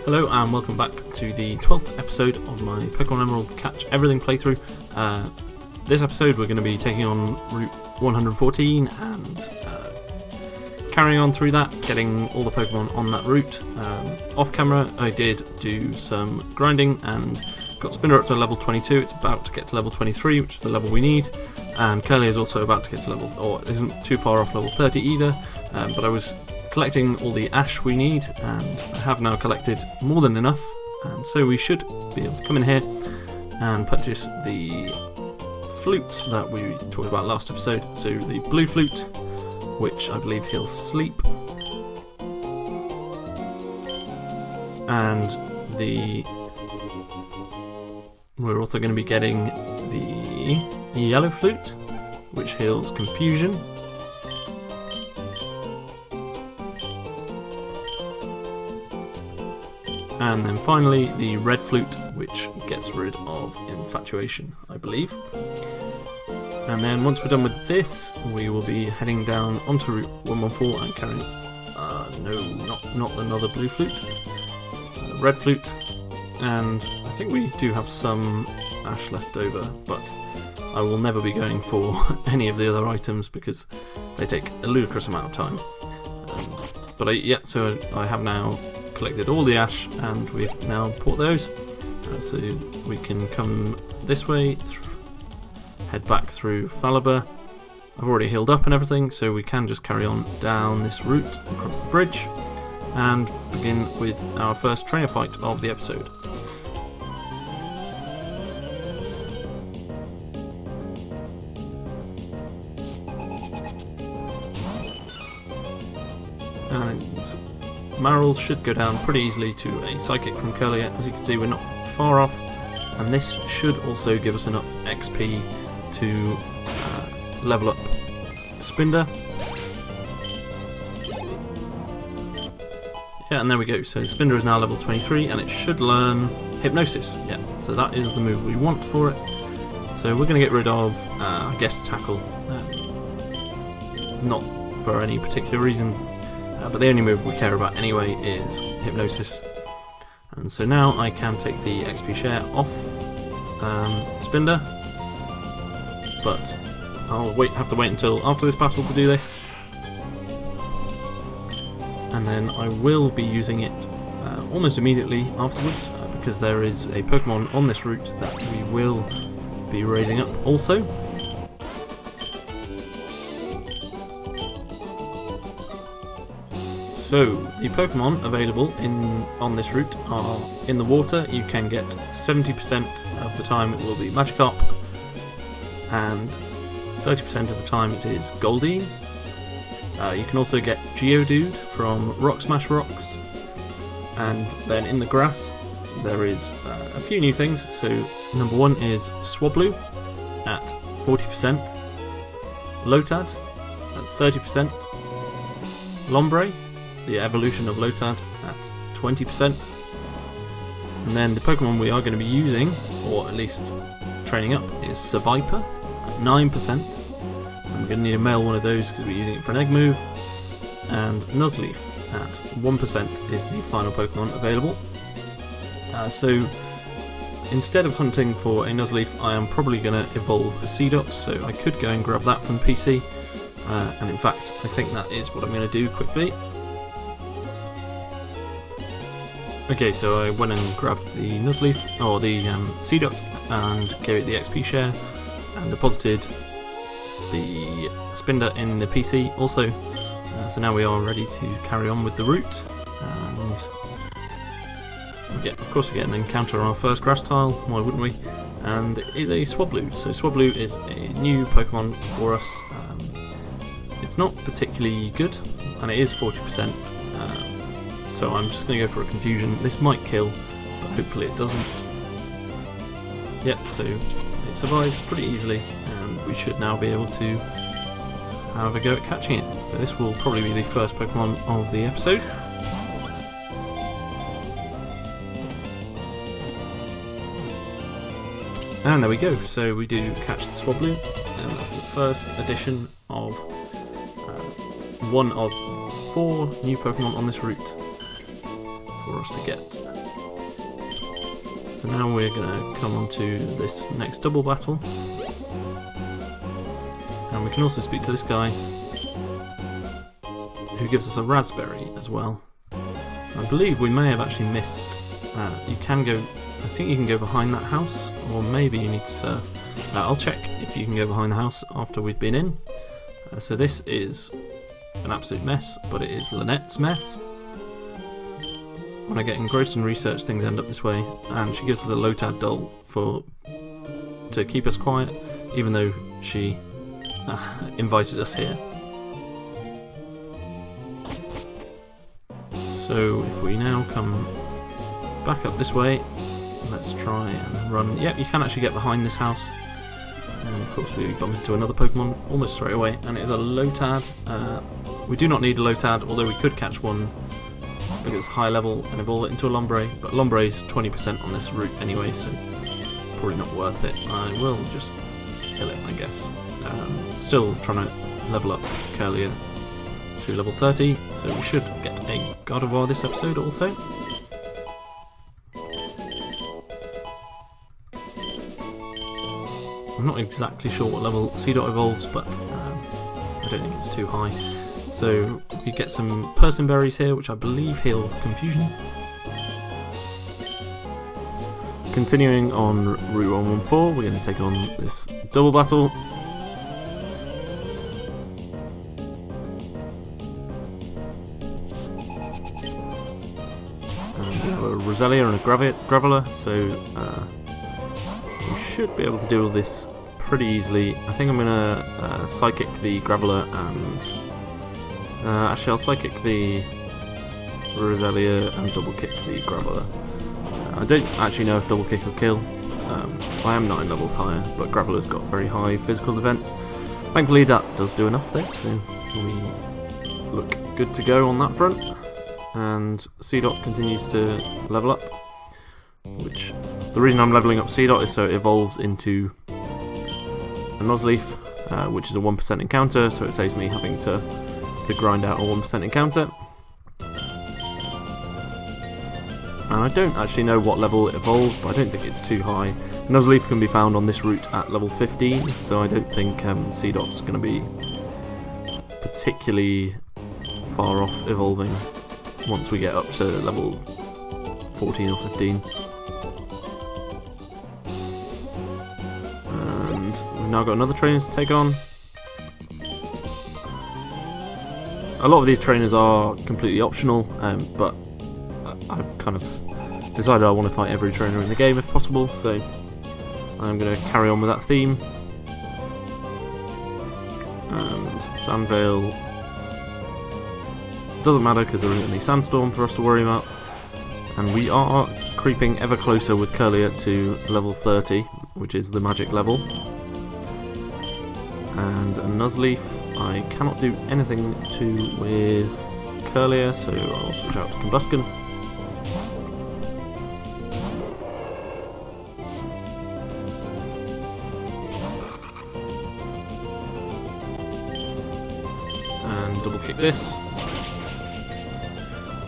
Hello and welcome back to the 12th episode of my Pokemon Emerald Catch Everything playthrough. This episode we're going to be taking on Route 114 and carrying on through that, getting all the Pokemon on that route. Off camera I did do some grinding and got Spinner up to level 22. It's about to get to level 23, which is the level we need, and Curly is also about to get to level, or isn't too far off level 30 either, but I was collecting all the ash we need, and I have now collected more than enough, and so we should be able to come in here and purchase the flutes that we talked about last episode. So the blue flute, which I believe heals sleep, and we're also going to be getting the yellow flute, which heals confusion. And then finally the red flute, which gets rid of infatuation, I believe. And then once we're done with this, we will be heading down onto Route 114 and carrying, not another blue flute, red flute, and I think we do have some ash left over, but I will never be going for any of the other items because they take a ludicrous amount of time. So I have now collected all the ash and we've now bought those, so we can come this way, head back through Falaba. I've already healed up and everything, so we can just carry on down this route across the bridge and begin with our first trainer fight of the episode. And Marill should go down pretty easily to a Psychic from Curly. As you can see, we're not far off, and this should also give us enough XP to level up Spinder. Yeah, and there we go. So Spinder is now level 23, and it should learn Hypnosis. Yeah, so that is the move we want for it. So we're going to get rid of, I guess, Tackle. Not for any particular reason. But the only move we care about anyway is Hypnosis. And so now I can take the XP share off Spinder, but I'll have to wait until after this battle to do this. And then I will be using it almost immediately afterwards, because there is a Pokemon on this route that we will be raising up also. So, the Pokemon available on this route are in the water. You can get 70% of the time it will be Magikarp, and 30% of the time it is Goldeen. You can also get Geodude from Rock Smash Rocks, and then in the grass there is a few new things. So, number one is Swablu at 40%, Lotad at 30%, Lombre, the evolution of Lotad, at 20%. And then the Pokemon we are going to be using, or at least training up, is Seviper at 9%. And we're going to need to mail one of those because we're using it for an egg move. And Nuzleaf at 1% is the final Pokemon available. So instead of hunting for a Nuzleaf, I am probably going to evolve a Seedox, so I could go and grab that from PC. And in fact, I think that is what I'm going to do quickly. Okay, so I went and grabbed the Nuzleaf, or the Seedox, and gave it the XP share, and deposited the Spinder in the PC also. So now we are ready to carry on with the route, and of course we get an encounter on our first grass tile, why wouldn't we? And it is a Swablu. So Swablu is a new Pokemon for us. It's not particularly good, and it is 40%. So I'm just going to go for a Confusion. This might kill, but hopefully it doesn't. Yep, so it survives pretty easily, and we should now be able to have a go at catching it. So this will probably be the first Pokemon of the episode. And there we go, so we do catch the Swablu, and that's the first edition of one of 4 new Pokemon on this route for us to get. So now we're going to come on to this next double battle. And we can also speak to this guy, who gives us a raspberry as well. I believe we may have actually missed. You can go. I think you can go behind that house, or maybe you need to surf. I'll check if you can go behind the house after we've been in. So this is an absolute mess, but it is Lynette's mess. When I get engrossed in research, things end up this way, and she gives us a Lotad doll to keep us quiet, even though she invited us here. So if we now come back up this way, let's try and run. Yep, you can actually get behind this house. And of course we bump into another Pokemon almost straight away, and it is a Lotad. We do not need a Lotad, although we could catch one because it's high level and evolve it into a Lombre, but Lombre is 20% on this route anyway, so probably not worth it. I will just kill it, I guess. Still trying to level up Curlier to level 30, so we should get a Gardevoir this episode also. I'm not exactly sure what level Seedot evolves, but I don't think it's too high. So we get some Persian berries here, which I believe heal Confusion. Continuing on Route 114, we're going to take on this double battle. And we have a Roselia and a Graveler, so we should be able to deal with this pretty easily. I think I'm going to Psychic the Graveler and... actually, I'll Psychic the Roselia and Double Kick the Graveler. I don't actually know if Double Kick will kill. I am 9 levels higher, but Graveler's got very high physical defense. Thankfully that does do enough there, so we look good to go on that front. And Seedot continues to level up, which the reason I'm leveling up Seedot is so it evolves into a Nuzleaf, which is a 1% encounter, so it saves me having to grind out a 1% encounter. And I don't actually know what level it evolves, but I don't think it's too high. Nuzleaf can be found on this route at level 15, so I don't think Seedot's going to be particularly far off evolving once we get up to level 14 or 15. And we've now got another trainer to take on. A lot of these trainers are completely optional, but I've kind of decided I want to fight every trainer in the game if possible, so I'm going to carry on with that theme. And Sandvale doesn't matter because there isn't any Sandstorm for us to worry about. And we are creeping ever closer with Curlier to level 30, which is the magic level. And a Nuzleaf I cannot do anything to with Curlier, so I'll switch out to Combusken. And double kick this.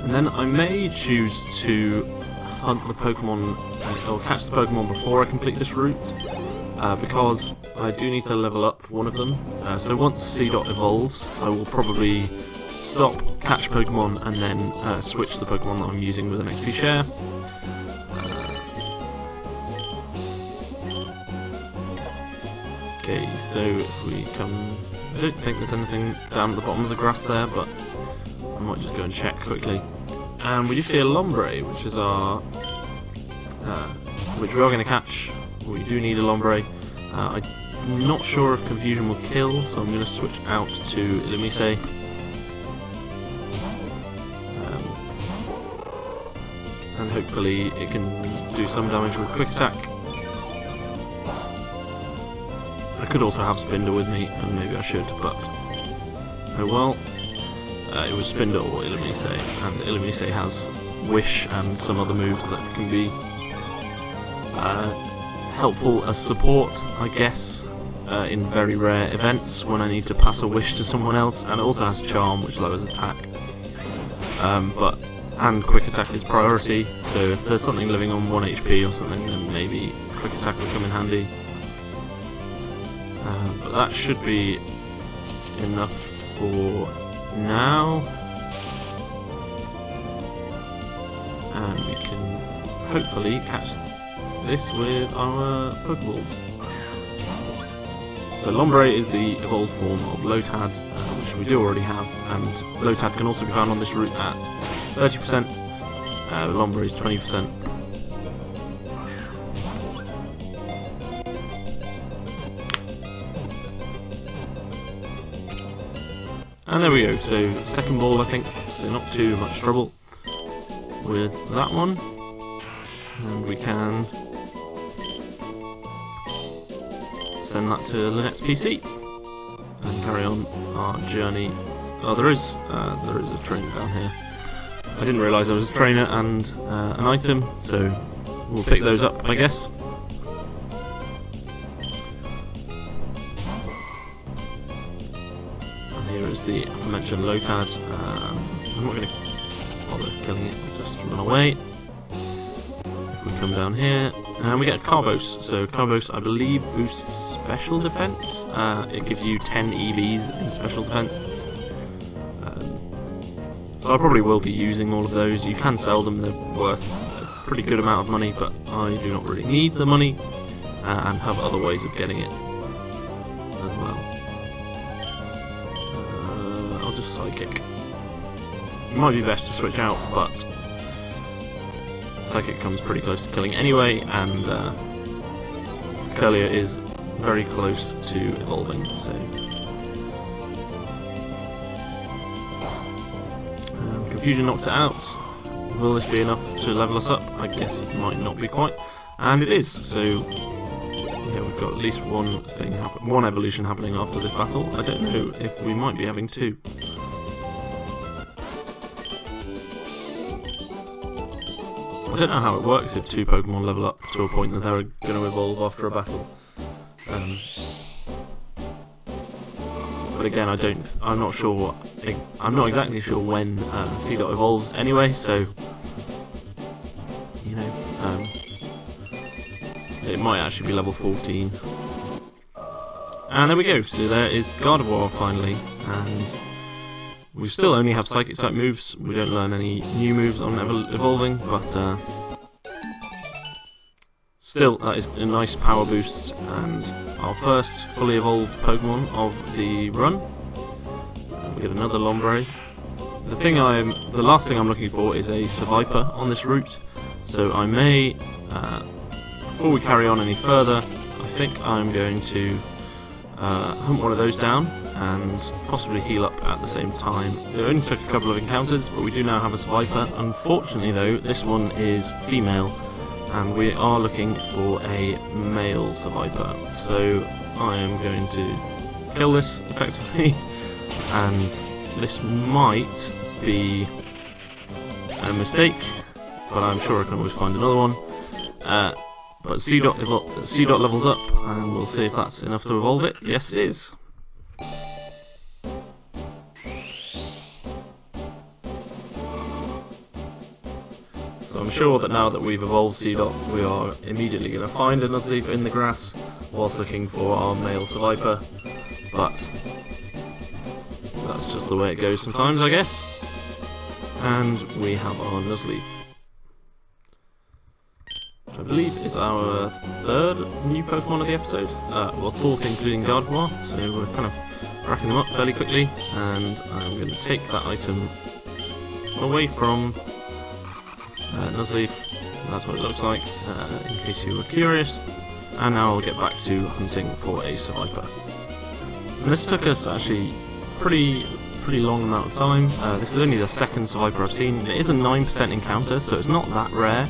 And then I may choose to hunt the Pokemon, or catch the Pokemon before I complete this route, because I do need to level up one of them. So once Seedot evolves, I will probably stop, catch Pokemon, and then switch the Pokemon that I'm using with an XP share. Okay, so if we come... I don't think there's anything down at the bottom of the grass there, but I might just go and check quickly. And we do see a Lombre, which is our... which we are going to catch. We do need a Lombre. I'm not sure if Confusion will kill, so I'm going to switch out to Illumise. And hopefully it can do some damage with Quick Attack. I could also have Spinder with me, and maybe I should, but oh well. It was Spinder or Illumise, and Illumise has Wish and some other moves that can be helpful as support, I guess, in very rare events when I need to pass a Wish to someone else, and it also has Charm, which lowers attack. But and quick attack is priority, so if there's something living on 1 HP or something, then maybe quick attack will come in handy. But that should be enough for now, and we can hopefully catch this with our Pokeballs. So Lombre is the evolved form of Lotad, which we do already have, and Lotad can also be found on this route at 30%, Lombre is 20%. And there we go, so second ball I think, so not too much trouble with that one. And we can send that to Lynette's PC and carry on our journey. Oh, there is a trainer down here. I didn't realise there was a trainer and an item, so we'll pick those up, I guess. And here is the aforementioned Lotad. I'm not going to bother killing it, I'll just run away. If we come down here, and we get Carbos. So Carbos, I believe, boosts special defense. It gives you 10 EVs in special defense. So I probably will be using all of those. You can sell them, they're worth a pretty good amount of money, but I do not really need the money, and have other ways of getting it as well. I'll just Psychic. It might be best to switch out, but Psychic comes pretty close to killing anyway, and Curlier is very close to evolving, so Confusion knocks it out. Will this be enough to level us up? I guess it might not be quite, and it is. So yeah, we've got at least one thing, one evolution happening after this battle. I don't know if we might be having two. I don't know how it works if two Pokemon level up to a point that they're going to evolve after a battle. But again, I'm not sure. I'm not exactly sure when C-Dot evolves anyway, so you know, it might actually be level 14. And there we go. So there is Gardevoir finally, and we still only have Psychic type moves. We don't learn any new moves on evolving, but still, that is a nice power boost, and our first fully evolved Pokemon of the run. We get another Lombre. The last thing I'm looking for is a Seviper on this route, so I may, before we carry on any further, I think I'm going to hunt one of those down and possibly heal up at the same time. It only took a couple of encounters, but we do now have a Seviper. Unfortunately though, this one is female, and we are looking for a male Seviper, so I am going to kill this effectively, and this might be a mistake, but I'm sure I can always find another one. But C-Dot levels up, and we'll see if that's enough to evolve it. Yes, it is. So I'm sure that now that we've evolved C-Dot, we are immediately going to find a Nuzleaf in the grass whilst looking for our male Seviper, but that's just the way it goes sometimes, I guess. And we have our Nuzleaf, which I believe is our third new Pokemon of the episode, well, fourth including Gardevoir, so we're kind of racking them up fairly quickly, and I'm going to take that item away from Nuzleaf. That's what it looks like, in case you were curious. And now I'll get back to hunting for a Seviper. And this took us actually pretty long amount of time. This is only the second Seviper I've seen. It is a 9% encounter, so it's not that rare.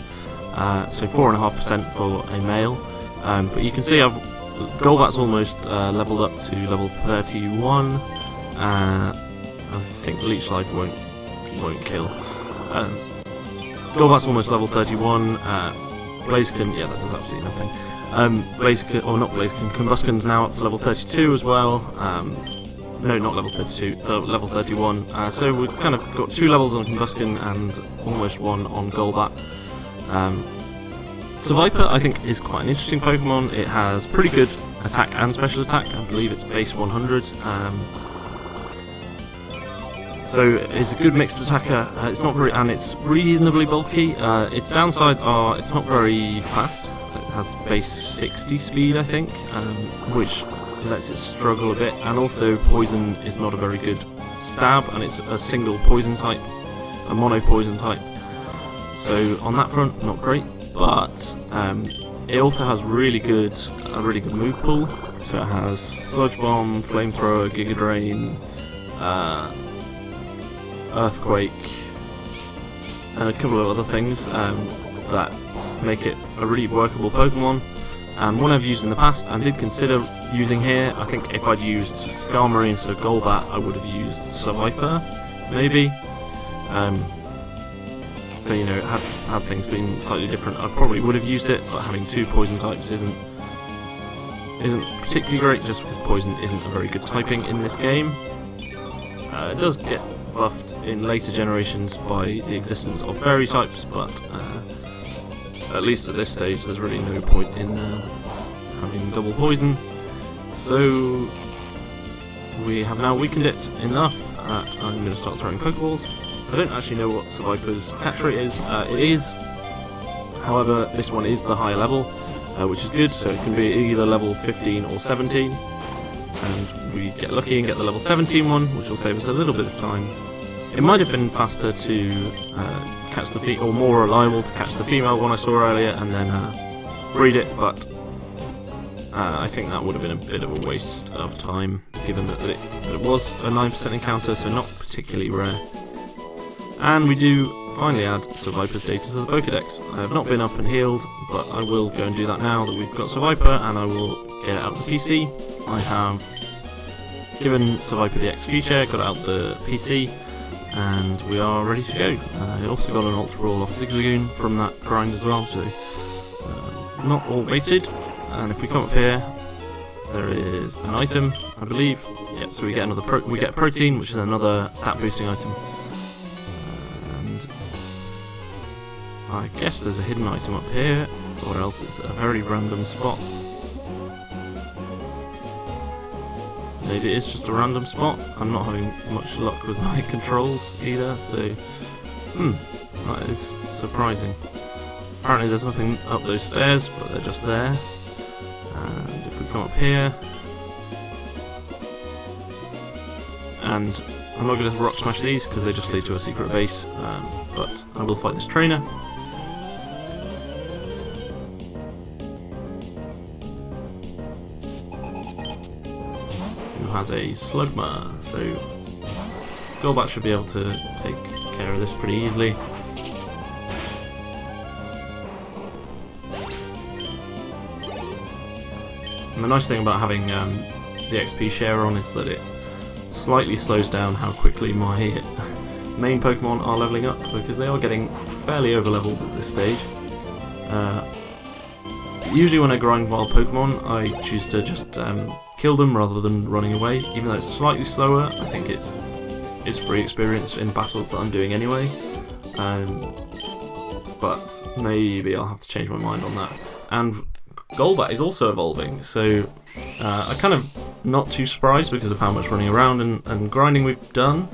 So 4.5% for a male. But you can see Golbat's almost leveled up to level 31. I think Leech Life won't kill. Golbat's almost level 31, Blaziken, yeah, that does absolutely nothing. Blaziken, or not Blaziken, Combusken's now up to level 32 as well, no, not level 32, level 31. So we've kind of got 2 levels on Combuskin and almost 1 on Golbat. Seviper, I think, is quite an interesting Pokemon. It has pretty good attack and special attack. I believe it's base 100. So it's a good mixed attacker. It's not very, and it's reasonably bulky. Its downsides are it's not very fast. It has base 60 speed, I think, which lets it struggle a bit. And also, poison is not a very good stab, and it's a single poison type, a mono poison type. So on that front, not great. But it also has a really good move pool. So it has Sludge Bomb, Flamethrower, Giga Drain, Earthquake, and a couple of other things that make it a really workable Pokemon. And one I've used in the past and did consider using here. I think if I'd used Skarmory instead of Golbat, I would have used Seviper, maybe. So, you know, had things been slightly different, I probably would have used it, but having 2 poison types isn't particularly great, just because poison isn't a very good typing in this game. It does get buffed in later generations by the existence of fairy types, but at least at this stage there's really no point in having double poison. So we have now weakened it enough that I'm going to start throwing Pokeballs. I don't actually know what Seviper's catch rate is. It is, however, this one is the higher level, which is good, so it can be either level 15 or 17. And we get lucky and get the level 17 one, which will save us a little bit of time. It might have been faster to catch the female, or more reliable to catch the female one I saw earlier and then breed it, but I think that would have been a bit of a waste of time, given that it was a 9% encounter, so not particularly rare. And we do finally add Seviper's data to the Pokédex. I have not been up and healed, but I will go and do that now that we've got Seviper, and I will get it out of the PC. I have given Seviper the XP share, got it out the PC, and we are ready to go. I also got an Ultra Ball off Zigzagoon from that grind as well, so not all wasted. And if we come up here, there is an item, I believe. Yeah, so we get another we get protein, which is another stat boosting item. I guess there's a hidden item up here, or else it's a very random spot. Maybe it is just a random spot. I'm not having much luck with my controls either, so that is surprising. Apparently there's nothing up those stairs, but they're just there. And if we come up here, and I'm not going to rock smash these because they just lead to a secret base, but I will fight this trainer. Has a Slugma, so Golbat should be able to take care of this pretty easily. And the nice thing about having the XP share on is that it slightly slows down how quickly my main Pokemon are leveling up, because they are getting fairly over-leveled at this stage. Usually when I grind wild Pokemon, I choose to just kill them rather than running away. Even though it's slightly slower, I think it's free experience in battles that I'm doing anyway. But maybe I'll have to change my mind on that. And Golbat is also evolving, so I'm kind of not too surprised because of how much running around and grinding we've done.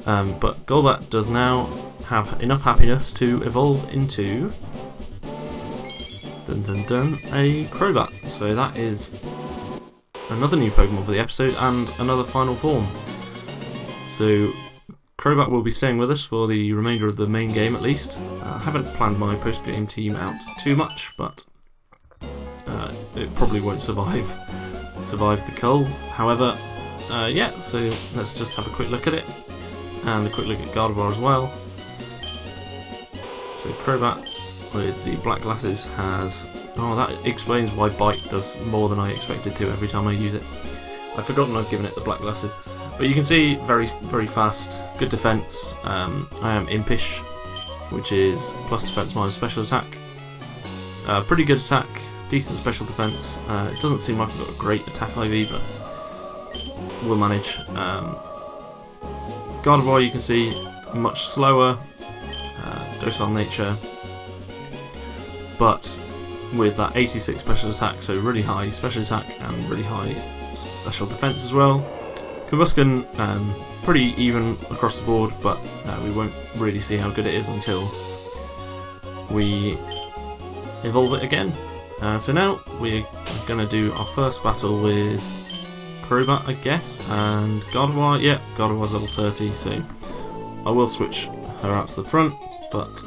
But Golbat does now have enough happiness to evolve into a Crobat. So that is another new Pokemon for the episode and another final form. So Crobat will be staying with us for the remainder of the main game at least. I haven't planned my post-game team out too much, but it probably won't survive the cull. However, yeah, so let's just have a quick look at it, and a quick look at Gardevoir as well. So Crobat with the black glasses has... Oh, that explains why Bite does more than I expected to every time I use it. I'd forgotten I've given it the black glasses. But you can see, very, very fast, good defense. I am Impish, which is plus defense minus special attack. Pretty good attack, decent special defense. It doesn't seem like I've got a great attack IV, but will manage. Gardevoir, you can see, much slower, docile nature, but with that 86 special attack, so really high special attack and really high special defense as well. Combusken, pretty even across the board, but we won't really see how good it is until we evolve it again. So now we're going to do our first battle with Crobat, I guess, and Gardevoir. Yeah, Gardevoir's level 30, so I will switch her out to the front, but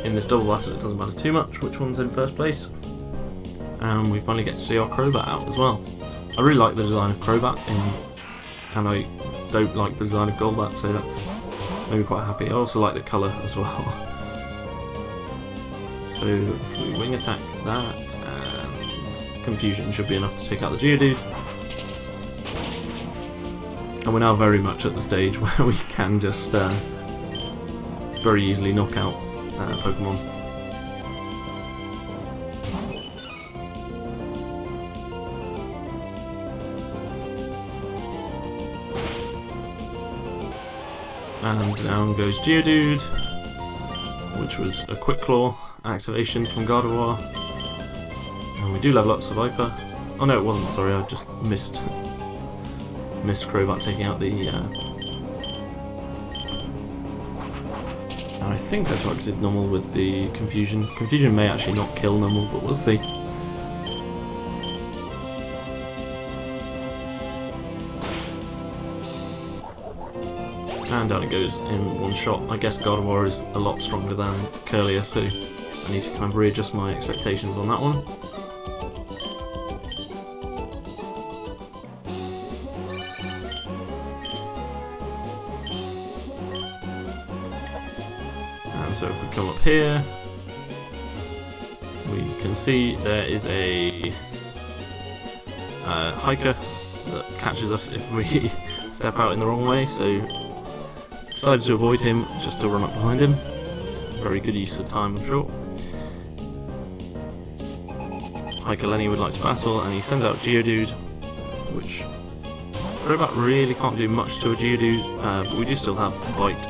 in this double battle it doesn't matter too much which one's in first place. And we finally get to see our Crobat out as well. I really like the design of Crobat, and I don't like the design of Golbat, so that's made me quite happy. I also like the colour as well. So if we wing attack that, and Confusion should be enough to take out the Geodude. And we're now very much at the stage where we can just very easily knock out Pokemon. And down goes Geodude, which was a Quick Claw activation from Gardevoir. And we do level up Seviper. Oh no, it wasn't, sorry, I just missed Crobat taking out the... I think I targeted normal with the Confusion. Confusion may actually not kill normal, but we'll see. And down it goes in one shot. I guess Gardevoir is a lot stronger than Curlier, so I need to kind of readjust my expectations on that one. And so if we come up here, we can see there is a hiker that catches us if we step out in the wrong way, so decided to avoid him just to run up behind him. Very good use of time, I'm sure. Hiker Lenny would like to battle, and he sends out Geodude, which Crobat really can't do much to a Geodude, but we do still have Bite,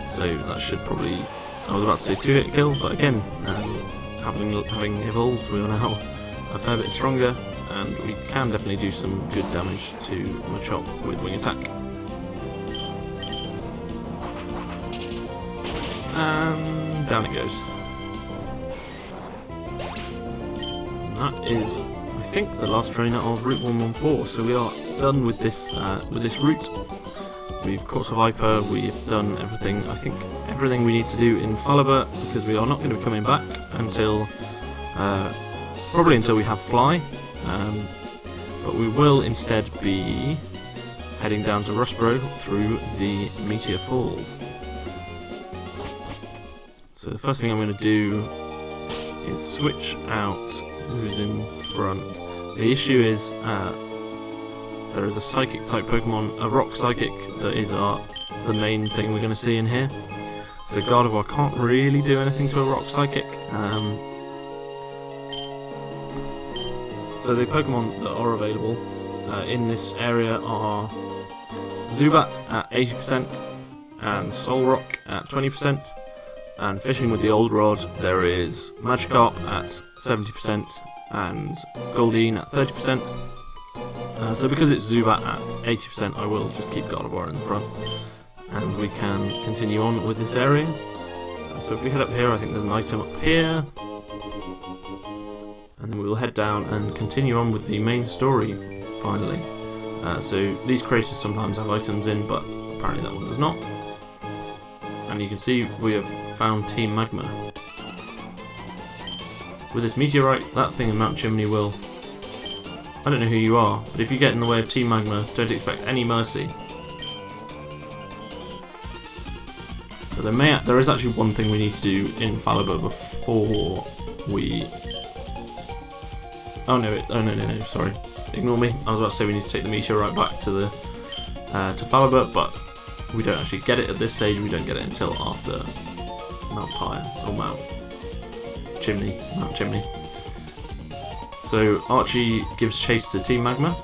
so that should probably, I was about to say 2-hit kill, but again, having evolved, we are now a fair bit stronger, and we can definitely do some good damage to Machop with Wing Attack. And down it goes. And that is, I think, the last trainer of Route 114. So we are done with this route. We've caught Seviper. We've done everything. I think everything we need to do in Falaba, because we are not going to be coming back until probably until we have Fly. But we will instead be heading down to Rustboro through the Meteor Falls. So the first thing I'm going to do is switch out who's in front. The issue is there is a Psychic type Pokemon, a Rock Psychic, that is the main thing we're going to see in here. So Gardevoir can't really do anything to a Rock Psychic. So the Pokemon that are available in this area are Zubat at 80% and Solrock at 20%. And fishing with the old rod, there is Magikarp at 70% and Goldeen at 30%. So because it's Zubat at 80%, I will just keep Gardevoir in the front, and we can continue on with this area. So if we head up here, I think there's an item up here, and then we will head down and continue on with the main story finally. So these creators sometimes have items in, but apparently that one does not. And you can see we have found Team Magma. With this meteorite, that thing in Mount Chimney will... I don't know who you are, but if you get in the way of Team Magma, don't expect any mercy. But there is actually one thing we need to do in Falaba before we... Oh no, sorry. Ignore me. I was about to say we need to take the meteorite back to the to Falaba, but we don't actually get it at this stage. We don't get it until after Mount Pyre, or Mount Chimney. So Archie gives chase to Team Magma.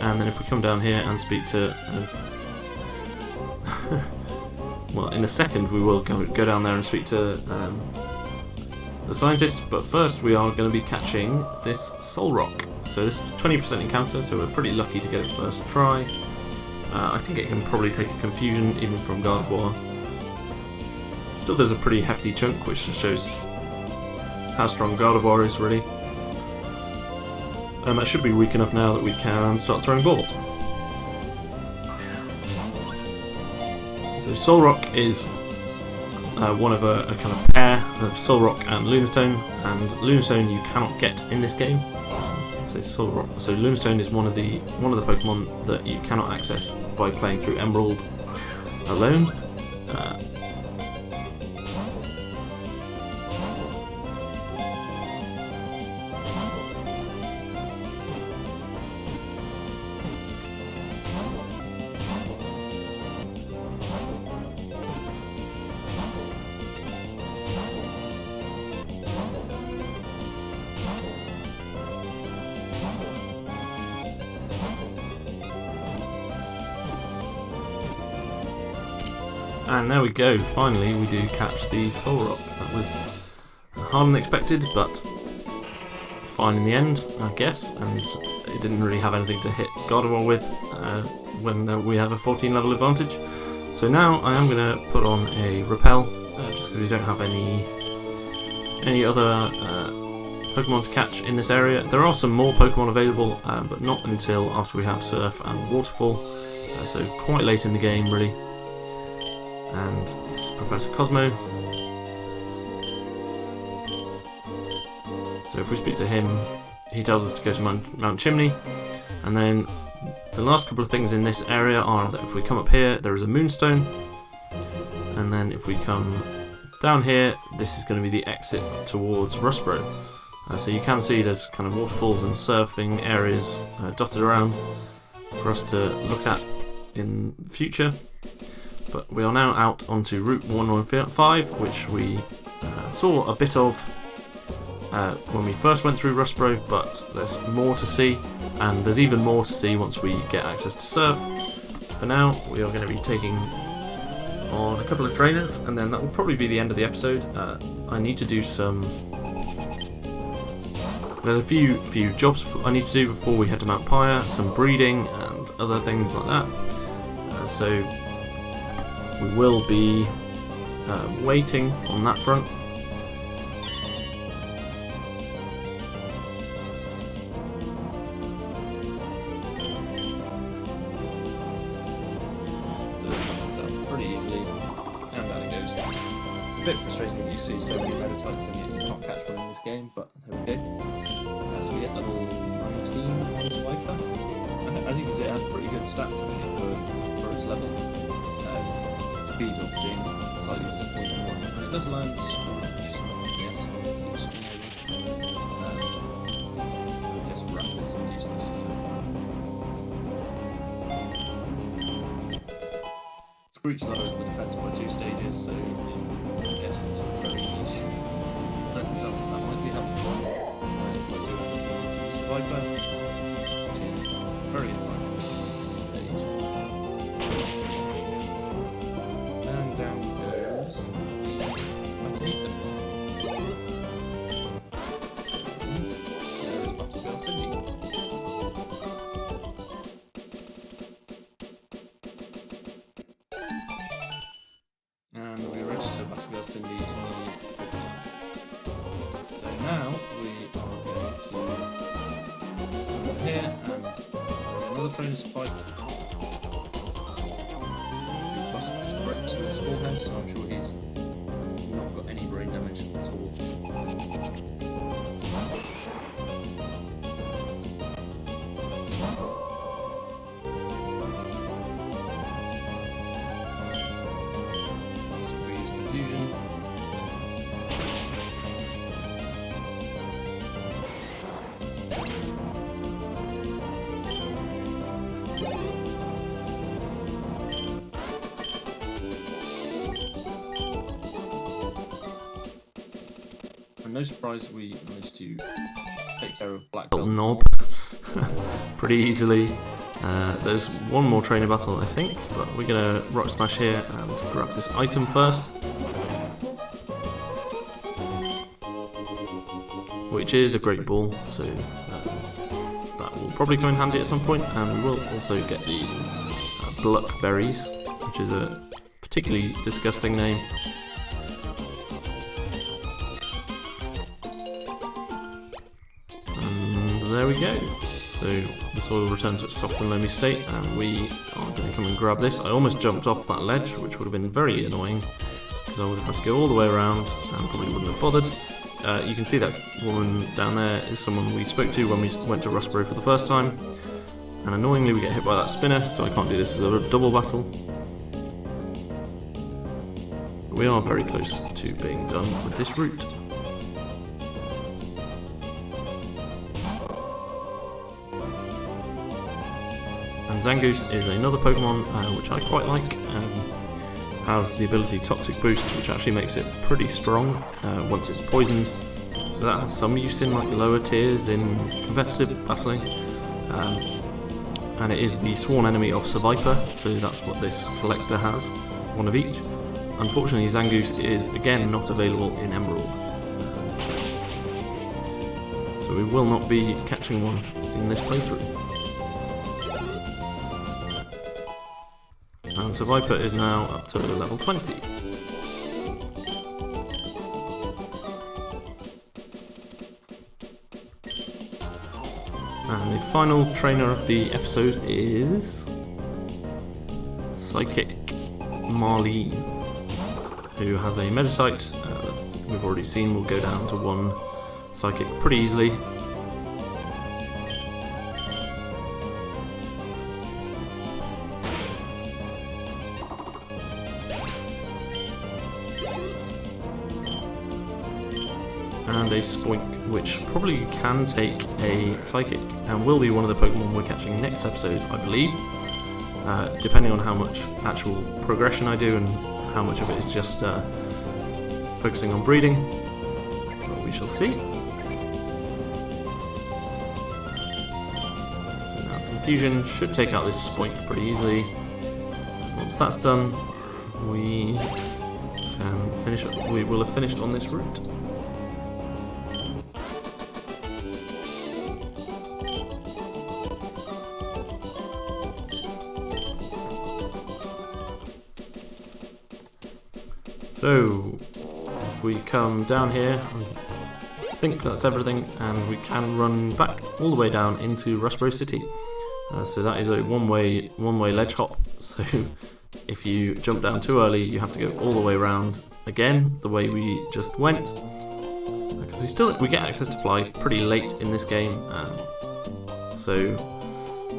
And then if we come down here and speak to... well, in a second we will go down there and speak to the scientist, but first we are going to be catching this Soul Rock. So this is 20% encounter, so we're pretty lucky to get it first try. I think it can probably take a confusion even from Gardevoir. Still there's a pretty hefty chunk, which just shows how strong Gardevoir is really. And that should be weak enough now that we can start throwing balls. So Solrock is one of a kind of pair of Solrock and Lunatone, and Lunatone you cannot get in this game. So Lunatone is one of the Pokemon that you cannot access by playing through Emerald alone. And there we go, finally we do catch the Solrock. That was harder than expected, but fine in the end, I guess, and it didn't really have anything to hit Gardevoir with when we have a 14 level advantage. So now I am going to put on a Repel, just because we don't have any other Pokemon to catch in this area. There are some more Pokemon available, but not until after we have Surf and Waterfall, so quite late in the game really. And this is Professor Cosmo. So if we speak to him, he tells us to go to Mount Chimney, and then the last couple of things in this area are that if we come up here, there is a Moonstone, and then if we come down here, this is going to be the exit towards Rustboro. So you can see there's kind of waterfalls and surfing areas dotted around for us to look at in the future. But we are now out onto Route 115, which we saw a bit of when we first went through Rustboro, but there's more to see, and there's even more to see once we get access to Surf. For now, we are going to be taking on a couple of trainers, and then that will probably be the end of the episode. I need to do some... There's a few jobs I need to do before we head to Mount Pyre, some breeding and other things like that. So we will be waiting on that front. Pretty easily, and down it goes. A bit frustrating that you see so many red types and yet you can't catch one in this game, but there we go. So we get level 19 on Seviper. And as you can see, it has pretty good stats actually for its level. Speed of being slightly disappointing, but it does land I guess Rapid is useless so far. Screech lowers the defense by 2 stages, so I guess it's a very niche circumstances that might be helpful. If I do use Seviper, which is very unlikely at this stage. Down goes the Meteor. There is Butterfield Cindy. And we register Butterfield Cindy in the Pokemon. So now we are going to come over here, and there's another trainer to fight. Correct to his forehead, so I'm sure he's not got any brain damage at all. So we use confusion. no surprise, we managed to take care of Black Belt Belt Knob pretty easily. There's one more trainer battle, I think, but we're gonna Rock Smash here and grab this item first, which is a Great Ball, so that will probably come in handy at some point. And we will also get these Bluck Berries, which is a particularly disgusting name. And there we go. So the soil returns to its soft and loamy state, and we are going to come and grab this. I almost jumped off that ledge, which would have been very annoying, because I would have had to go all the way around and probably wouldn't have bothered. You can see that woman down there is someone we spoke to when we went to Rustboro for the first time, and annoyingly we get hit by that spinner, so I can't do this as a double battle. But we are very close to being done with this route. And Zangoose is another Pokemon which I quite like. Has the ability Toxic Boost, which actually makes it pretty strong once it's poisoned. So that has some use in like lower tiers in competitive battling. And it is the sworn enemy of Seviper, so that's what this collector has, one of each. Unfortunately, Zangoose is again not available in Emerald, so we will not be catching one in this playthrough. And Seviper is now up to level 20. And the final trainer of the episode is Psychic Marlene, who has a Meditite. We've already seen will go down to 1 Psychic pretty easily. And a Spoink, which probably can take a Psychic and will be one of the Pokemon we're catching next episode, I believe, depending on how much actual progression I do and how much of it is just focusing on breeding, but we shall see. So now Confusion should take out this Spoink pretty easily. Once that's done, we can finish. We will have finished on this route. So, if we come down here, I think that's everything, and we can run back all the way down into Rustboro City. So that is a one-way ledge hop. So if you jump down too early, you have to go all the way around again, the way we just went. Because we get access to fly pretty late in this game. So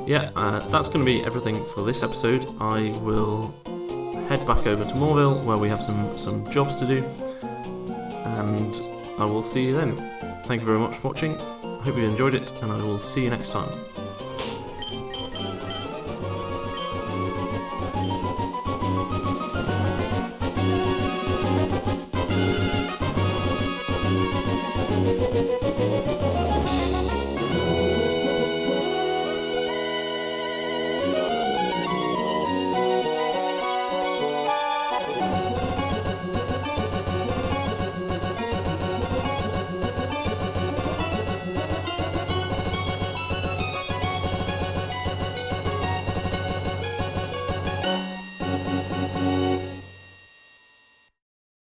yeah, that's going to be everything for this episode. I will head back over to Moorville, where we have some jobs to do, and I will see you then. Thank you very much for watching. I hope you enjoyed it, and I will see you next time.